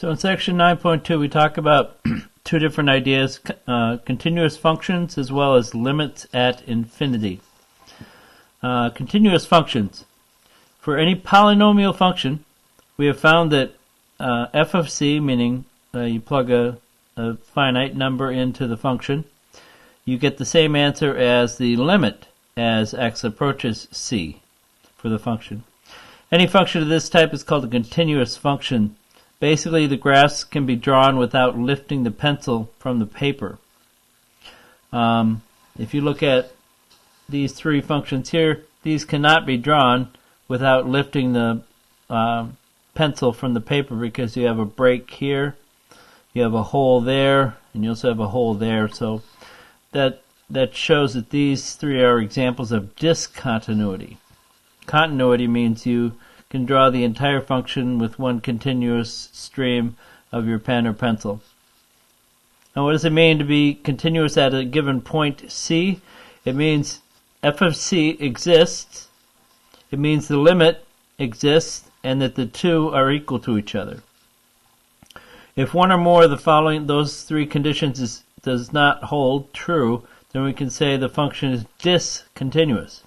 So in section 9.2 we talk about two different ideas, continuous functions as well as limits at infinity. Continuous functions. For any polynomial function, we have found that f of c, meaning you plug a finite number into the function, you get the same answer as the limit as x approaches c for the function. Any function of this type is called a continuous function. Basically, the graphs can be drawn without lifting the pencil from the paper. If you look at these three functions here, these cannot be drawn without lifting the pencil from the paper because you have a break here, you have a hole there, and you also have a hole there. So that shows that these three are examples of discontinuity. Continuity means you can draw the entire function with one continuous stream of your pen or pencil. Now what does it mean to be continuous at a given point c? It means f of c exists, it means the limit exists, and that the two are equal to each other. If one or more of the following, those three conditions does not hold true, then we can say the function is discontinuous.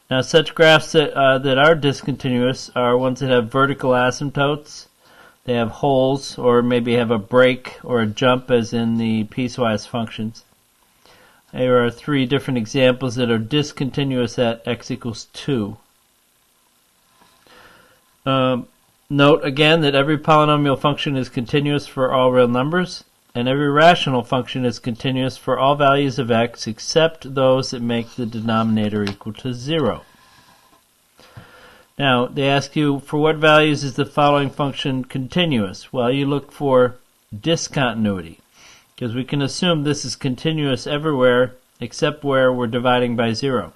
Now such graphs that are discontinuous are ones that have vertical asymptotes, they have holes, or maybe have a break or a jump as in the piecewise functions. There are three different examples that are discontinuous at x equals 2. Note again that every polynomial function is continuous for all real numbers, and every rational function is continuous for all values of x except those that make the denominator equal to 0. Now, they ask you, for what values is the following function continuous? Well, you look for discontinuity, because we can assume this is continuous everywhere except where we're dividing by 0.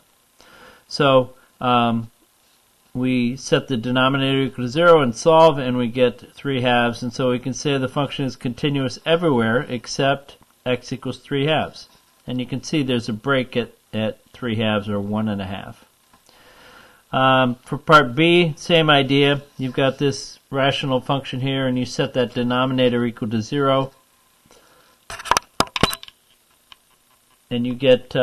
So, we set the denominator equal to 0 and solve, and we get 3 halves, and so we can say the function is continuous everywhere except x equals 3 halves. And you can see there's a break at 3 halves, or 1.5. For part B, same idea. You've got this rational function here, and you set that denominator equal to 0, and you get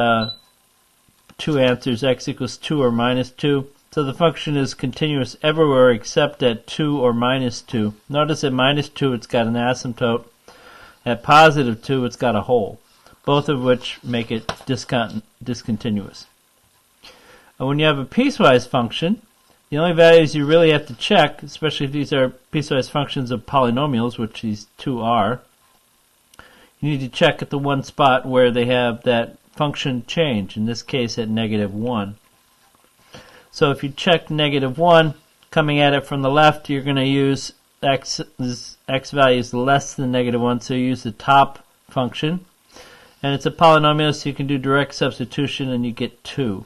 two answers, x equals 2 or minus 2. So the function is continuous everywhere except at 2 or minus 2. Notice at minus 2 it's got an asymptote. At positive 2 it's got a hole, both of which make it discontinuous. And when you have a piecewise function, the only values you really have to check, especially if these are piecewise functions of polynomials, which these two are, you need to check at the one spot where they have that function change, in this case at -1. So if you check -1, coming at it from the left, you're going to use x values less than -1, so you use the top function. And it's a polynomial, so you can do direct substitution and you get 2.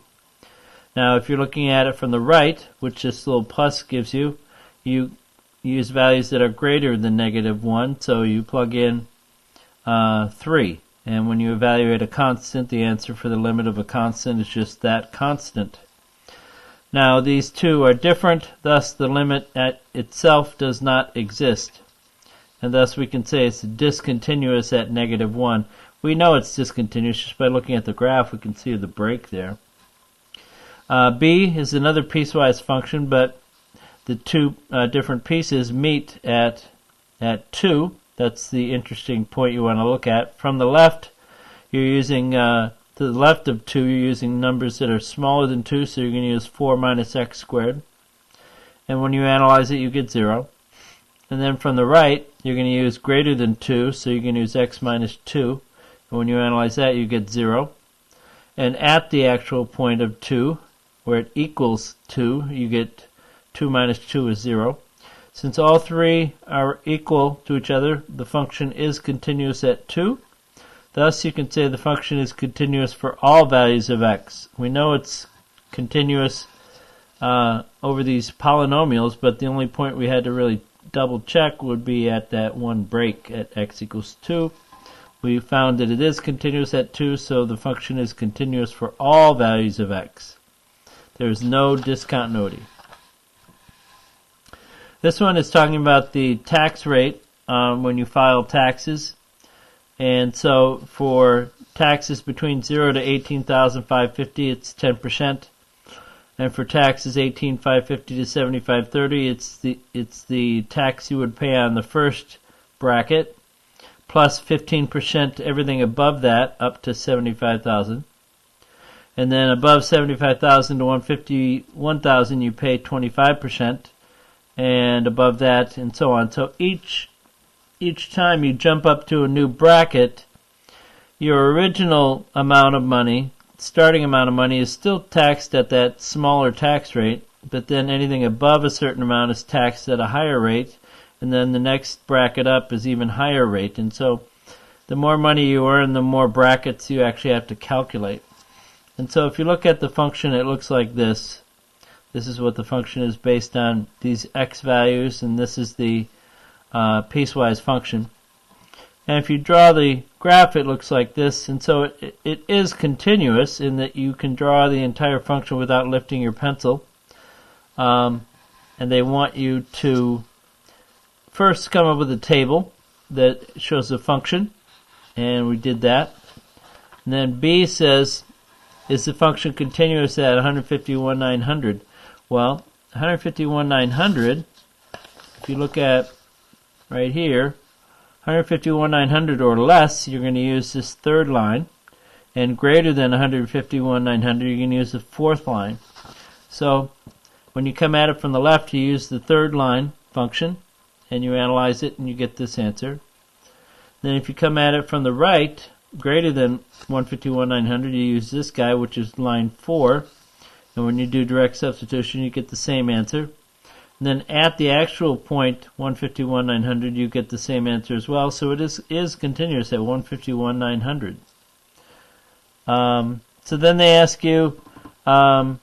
Now if you're looking at it from the right, which this little plus gives you, you use values that are greater than -1, so you plug in 3. And when you evaluate a constant, the answer for the limit of a constant is just that constant. Now these two are different, thus the limit at itself does not exist. And thus we can say it's discontinuous at -1. We know it's discontinuous just by looking at the graph. We can see the break there. B is another piecewise function, but the two different pieces meet at 2. That's the interesting point you want to look at. From the left, you're using to the left of 2, you're using numbers that are smaller than 2, so you're going to use 4 minus x squared. And when you analyze it, you get 0. And then from the right, you're going to use greater than 2, so you're going to use x minus 2. And when you analyze that, you get 0. And at the actual point of 2, where it equals 2, you get 2 minus 2 is 0. Since all three are equal to each other, the function is continuous at 2. Thus, you can say the function is continuous for all values of x. We know it's continuous over these polynomials, but the only point we had to really double check would be at that one break at x equals 2. We found that it is continuous at 2, so the function is continuous for all values of x. There is no discontinuity. This one is talking about the tax rate when you file taxes. And so for taxes between 0 to 18,550, it's 10%. And for taxes 18,550 to 75,30, it's the tax you would pay on the first bracket, plus 15% everything above that up to 75,000. And then above 75,000 to 151,000 you pay 25%, and above that and so on. So each time you jump up to a new bracket, your original amount of money, starting amount of money, is still taxed at that smaller tax rate, but then anything above a certain amount is taxed at a higher rate, and then the next bracket up is even higher rate. And so the more money you earn, the more brackets you actually have to calculate. And so if you look at the function, it looks like this. This is what the function is based on, these x values, and this is the piecewise function. And if you draw the graph, it looks like this. And so it is continuous in that you can draw the entire function without lifting your pencil. And they want you to first come up with a table that shows the function, and we did that. And then B says, is the function continuous at 151,900? Well, 151,900, if you look at right here, 151,900 or less, you're going to use this third line, and greater than 151,900, you're going to use the fourth line. So when you come at it from the left, you use the third line function, and you analyze it, and you get this answer. Then if you come at it from the right, greater than 151,900, you use this guy, which is line 4, and when you do direct substitution, you get the same answer. And then at the actual point, 151,900, you get the same answer as well. So it is continuous at 151,900. So then they ask you, a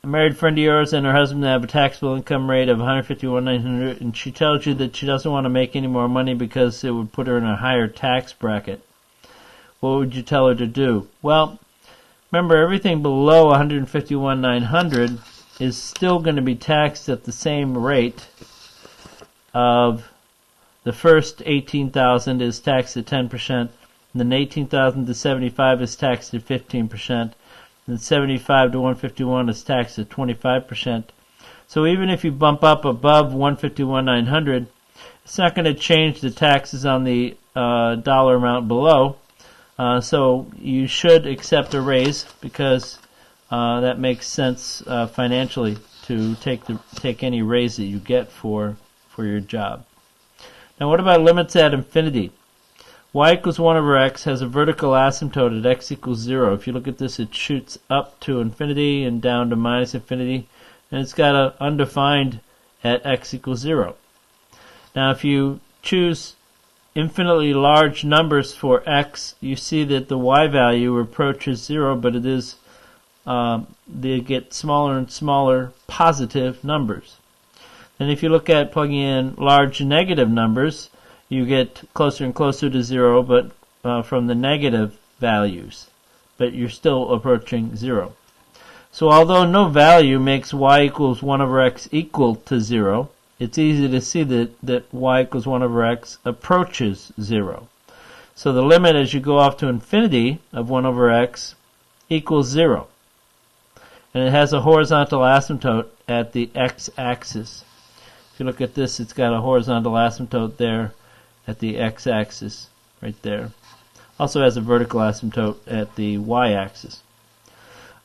married friend of yours and her husband have a taxable income rate of 151,900, and she tells you that she doesn't want to make any more money because it would put her in a higher tax bracket. What would you tell her to do? Well, remember, everything below 151,900 is still going to be taxed at the same rate of the first 18,000 is taxed at 10%, and then 18,000 to 75 is taxed at 15%, and 75 to 151 is taxed at 25%. So even if you bump up above 151,900, it's not going to change the taxes on the dollar amount below. So you should accept a raise because that makes sense financially to take any raise that you get for your job. Now what about limits at infinity? Y equals 1 over x has a vertical asymptote at x equals 0. If you look at this, it shoots up to infinity and down to minus infinity, and it's got an undefined at x equals 0. Now if you choose infinitely large numbers for x, you see that the y value approaches 0, but it is they get smaller and smaller positive numbers. And if you look at plugging in large negative numbers, you get closer and closer to 0, but from the negative values. But you're still approaching 0. So although no value makes y equals 1 over x equal to 0, it's easy to see that y equals 1 over x approaches 0. So the limit as you go off to infinity of 1 over x equals 0. And it has a horizontal asymptote at the x-axis. If you look at this, it's got a horizontal asymptote there at the x-axis, right there. Also has a vertical asymptote at the y-axis.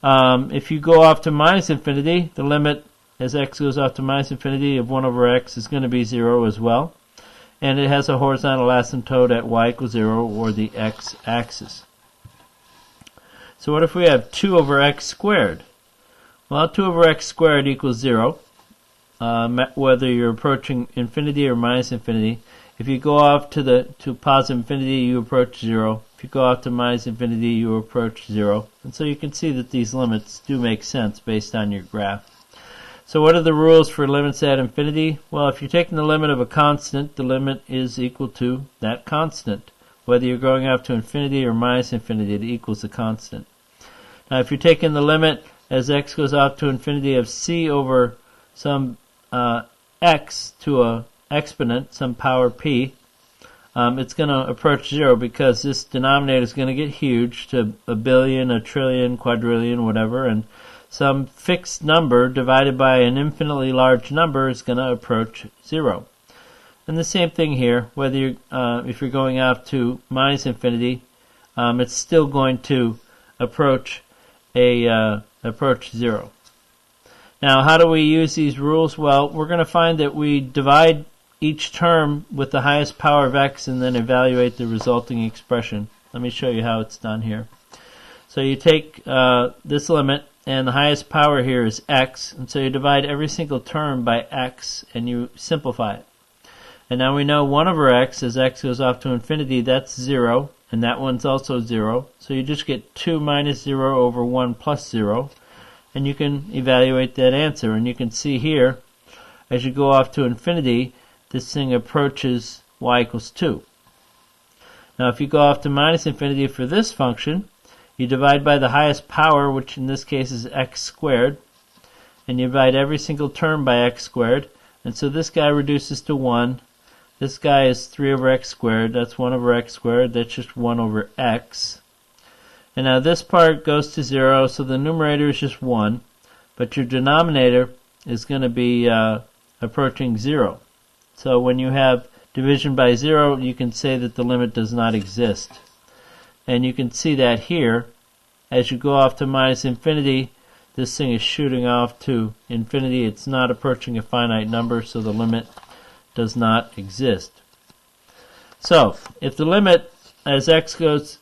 If you go off to minus infinity, the limit as x goes off to minus infinity of 1 over x is going to be 0 as well. And it has a horizontal asymptote at y equals 0, or the x-axis. So what if we have 2 over x squared? Well, 2 over x squared equals 0, whether you're approaching infinity or minus infinity. If you go off to positive infinity, you approach 0. If you go off to minus infinity, you approach 0. And so you can see that these limits do make sense based on your graph. So what are the rules for limits at infinity? Well, if you're taking the limit of a constant, the limit is equal to that constant. Whether you're going off to infinity or minus infinity, it equals the constant. Now, if you're taking the limit as x goes off to infinity of c over some x to a exponent, some power p, it's going to approach 0 because this denominator is going to get huge to a billion, a trillion, quadrillion, whatever, and some fixed number divided by an infinitely large number is going to approach 0. And the same thing here, whether you're, if you're going out to minus infinity, it's still going to approach approach 0. Now, how do we use these rules? Well, we're going to find that we divide each term with the highest power of x and then evaluate the resulting expression. Let me show you how it's done here. So you take this limit, and the highest power here is x, and so you divide every single term by x and you simplify it. And now we know 1 over x, as x goes off to infinity, that's 0, and that one's also 0. So you just get 2 minus 0 over 1 plus 0, and you can evaluate that answer. And you can see here, as you go off to infinity, this thing approaches y equals 2. Now if you go off to minus infinity for this function, you divide by the highest power, which in this case is x squared, and you divide every single term by x squared, and so this guy reduces to 1. This guy is 3 over x squared, that's 1 over x squared, that's just 1 over x. And now this part goes to 0, so the numerator is just 1, but your denominator is going to be approaching 0. So when you have division by 0, you can say that the limit does not exist. And you can see that here, as you go off to minus infinity, this thing is shooting off to infinity. It's not approaching a finite number, so the limit does not exist. So, if the limit as x goes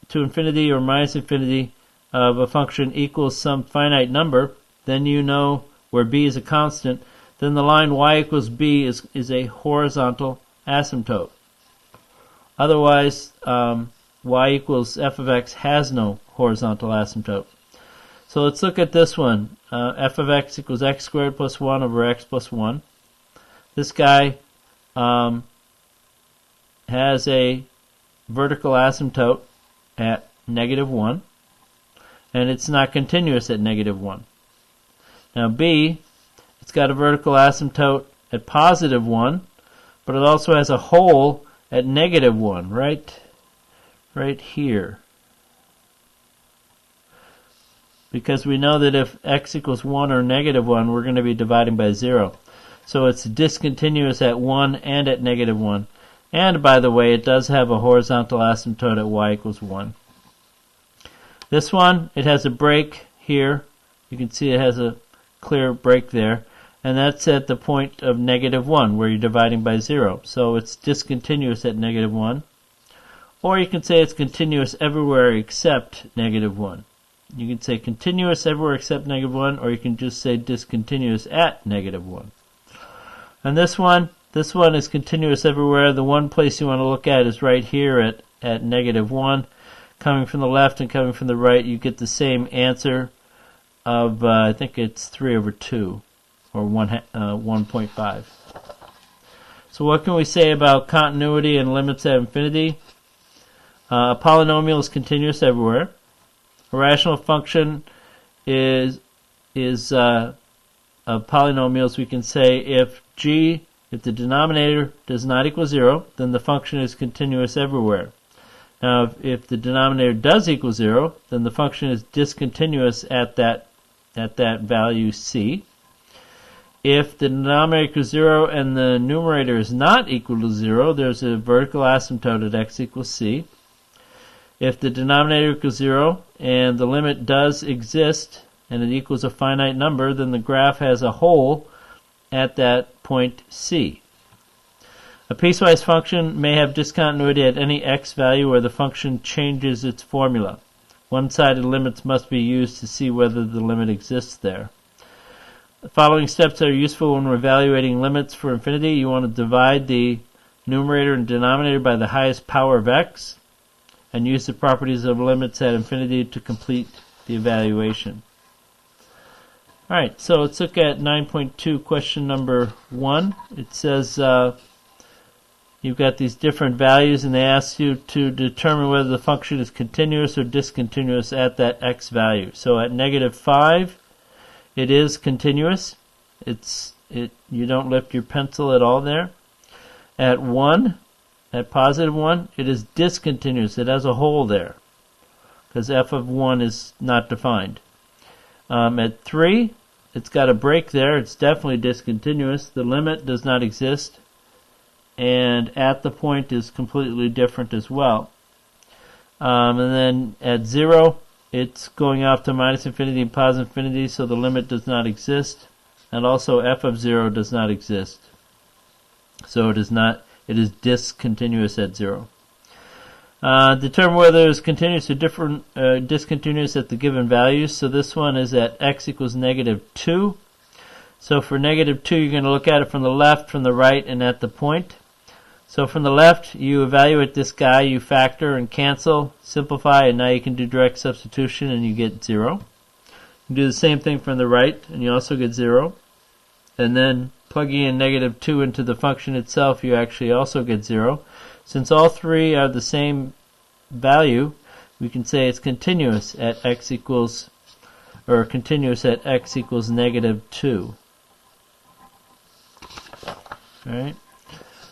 to infinity or minus infinity of a function equals some finite number, then you know where b is a constant, then the line y equals b is a horizontal asymptote. Otherwise, y equals f of x has no horizontal asymptote. So let's look at this one. F of x equals x squared plus 1 over x plus 1. This guy has a vertical asymptote at negative 1, and it's not continuous at negative 1. Now b, it's got a vertical asymptote at positive 1, but it also has a hole at negative 1, right here. Because we know that if x equals 1 or negative 1, we're going to be dividing by 0. So it's discontinuous at 1 and at negative 1. And by the way, it does have a horizontal asymptote at y equals 1. This one, it has a break here. You can see it has a clear break there. And that's at the point of negative 1, where you're dividing by 0. So it's discontinuous at negative 1. Or you can say it's continuous everywhere except negative 1. You can say continuous everywhere except negative 1, or you can just say discontinuous at negative 1. And this one is continuous everywhere. The one place you want to look at is right here at negative 1. Coming from the left and coming from the right, you get the same answer of, I think it's 3 over 2, or 1.5. So what can we say about continuity and limits at infinity? A polynomial is continuous everywhere. A rational function is of polynomials. We can say if the denominator does not equal 0, then the function is continuous everywhere. Now, if the denominator does equal 0, then the function is discontinuous at that value c. If the denominator equals 0 and the numerator is not equal to 0, there's a vertical asymptote at x equals c. If the denominator equals 0 and the limit does exist and it equals a finite number, then the graph has a hole at that point c. A piecewise function may have discontinuity at any x value where the function changes its formula. One-sided limits must be used to see whether the limit exists there. The following steps are useful when we're evaluating limits for infinity. You want to divide the numerator and denominator by the highest power of x, and use the properties of limits at infinity to complete the evaluation. Alright, so let's look at 9.2 question number 1. It says you've got these different values and they ask you to determine whether the function is continuous or discontinuous at that x value. So at negative 5, it is continuous. It's you don't lift your pencil at all there. At 1, at positive 1, it is discontinuous. It has a hole there because f of 1 is not defined. At 3, it's got a break there. It's definitely discontinuous. The limit does not exist. And at the point is completely different as well. And then at 0, it's going off to minus infinity and positive infinity, so the limit does not exist. And also f of 0 does not exist. So it is discontinuous at 0. Determine whether it is continuous or discontinuous at the given values. So this one is at x equals negative 2. So for negative 2, you're going to look at it from the left, from the right, and at the point. So from the left, you evaluate this guy, you factor and cancel, simplify, and now you can do direct substitution and you get 0. You do the same thing from the right, and you also get 0. And then plugging in negative 2 into the function itself, you actually also get 0. Since all three are the same value, we can say it's continuous at x equals, or continuous at x equals negative 2. Alright.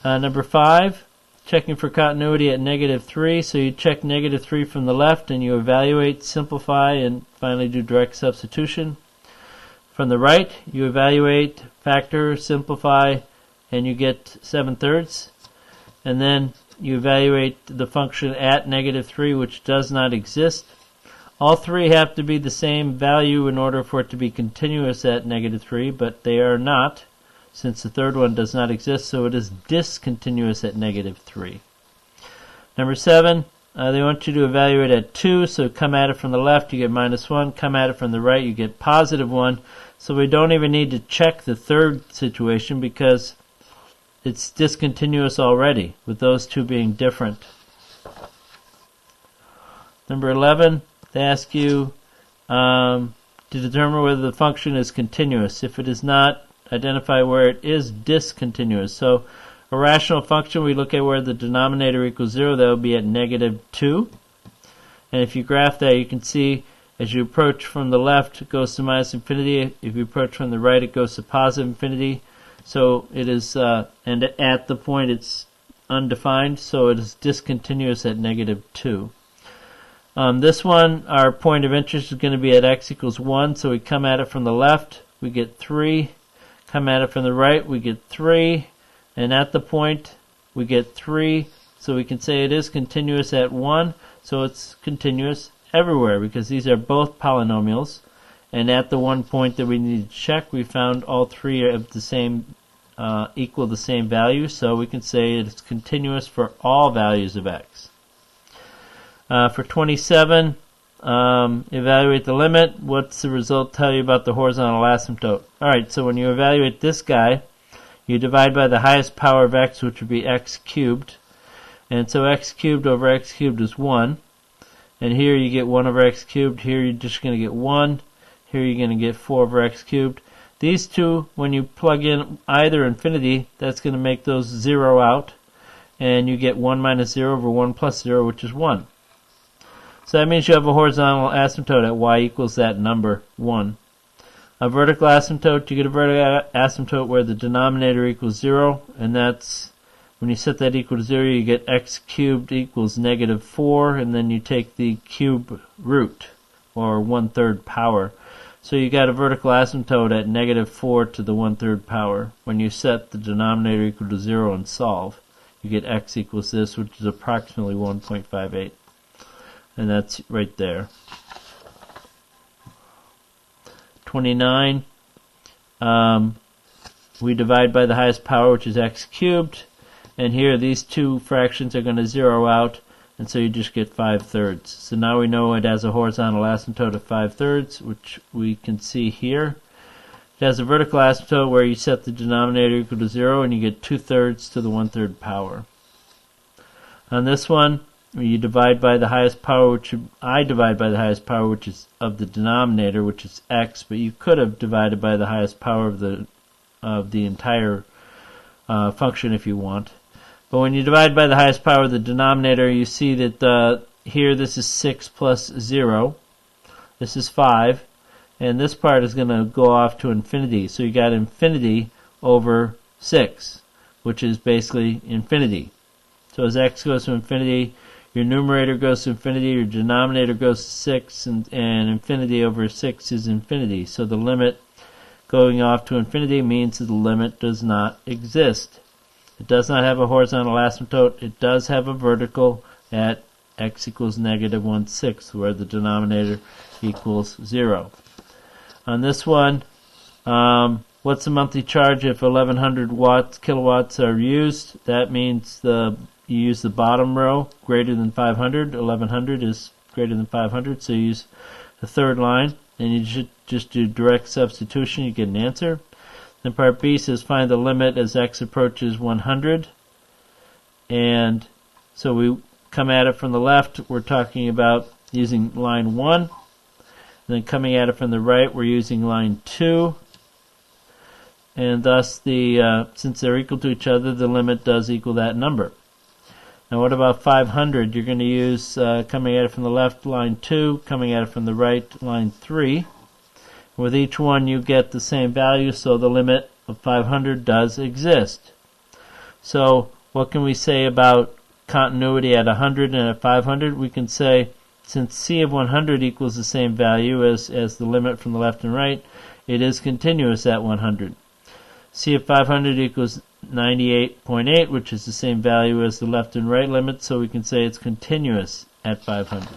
Number 5, checking for continuity at negative 3. So you check negative 3 from the left and you evaluate, simplify, and finally do direct substitution. From the right, you evaluate, factor, simplify, and you get 7/3. And then you evaluate the function at negative 3, which does not exist. All three have to be the same value in order for it to be continuous at negative 3, but they are not, since the third one does not exist, so it is discontinuous at negative 3. Number 7, they want you to evaluate at 2, so come at it from the left, you get minus 1. Come at it from the right, you get positive 1. So we don't even need to check the third situation because it's discontinuous already, with those two being different. Number 11, they ask you to determine whether the function is continuous. If it is not, identify where it is discontinuous. So a rational function, we look at where the denominator equals 0. That would be at negative 2. And if you graph that, you can see as you approach from the left, it goes to minus infinity. If you approach from the right, it goes to positive infinity. So it is, and at the point it's undefined, so it is discontinuous at negative 2. This one, our point of interest is going to be at x equals 1, so we come at it from the left, we get 3. Come at it from the right, we get 3. And at the point, we get 3. So we can say it is continuous at 1, so it's continuous everywhere, because these are both polynomials. And at the one point that we need to check, we found all three of the same, equal the same value, so we can say it's continuous for all values of x. For 27, evaluate the limit. What's the result tell you about the horizontal asymptote? Alright, so when you evaluate this guy, you divide by the highest power of x, which would be x cubed. And so x cubed over x cubed is 1. And here you get 1 over x cubed. Here you're just going to get 1. Here you're going to get 4 over x cubed. These two, when you plug in either infinity, that's going to make those 0 out. And you get 1 minus 0 over 1 plus 0, which is 1. So that means you have a horizontal asymptote at y equals that number, 1. A vertical asymptote, you get a vertical asymptote where the denominator equals 0. And that's, when you set that equal to 0, you get x cubed equals negative 4. And then you take the cube root, or 1/3 power. So you got a vertical asymptote at negative 4 to the 1/3 power. When you set the denominator equal to 0 and solve, you get x equals this, which is approximately 1.58. And that's right there. 29, we divide by the highest power, which is x cubed. And here these two fractions are going to 0 out. And so you just get 5/3. So now we know it has a horizontal asymptote of 5/3, which we can see here. It has a vertical asymptote where you set the denominator equal to 0 and you get 2/3 to the 1/3 power. On this one, you divide by the highest power, I divide by the highest power, which is of the denominator, which is x, but you could have divided by the highest power of the entire function if you want. But when you divide by the highest power of the denominator, you see that here this is 6 plus 0. This is 5. And this part is going to go off to infinity. So you got infinity over 6, which is basically infinity. So as x goes to infinity, your numerator goes to infinity, your denominator goes to 6, and infinity over 6 is infinity. So the limit going off to infinity means that the limit does not exist. It does not have a horizontal asymptote. It does have a vertical at x equals negative 1/6, where the denominator equals 0. On this one, what's the monthly charge if 1100 kilowatts are used? That means you use the bottom row, greater than 500. 1100 is greater than 500, so you use the third line, and you should just do direct substitution. You get an answer. Then part B says find the limit as x approaches 100. And so we come at it from the left, we're talking about using line 1. And then coming at it from the right, we're using line 2. And thus, since they're equal to each other, the limit does equal that number. Now what about 500? You're going to use, coming at it from the left, line 2, coming at it from the right, line 3. With each one you get the same value, so the limit of 500 does exist. So what can we say about continuity at 100 and at 500? We can say, since c of 100 equals the same value as the limit from the left and right, it is continuous at 100. C of 500 equals 98.8, which is the same value as the left and right limit, so we can say it's continuous at 500.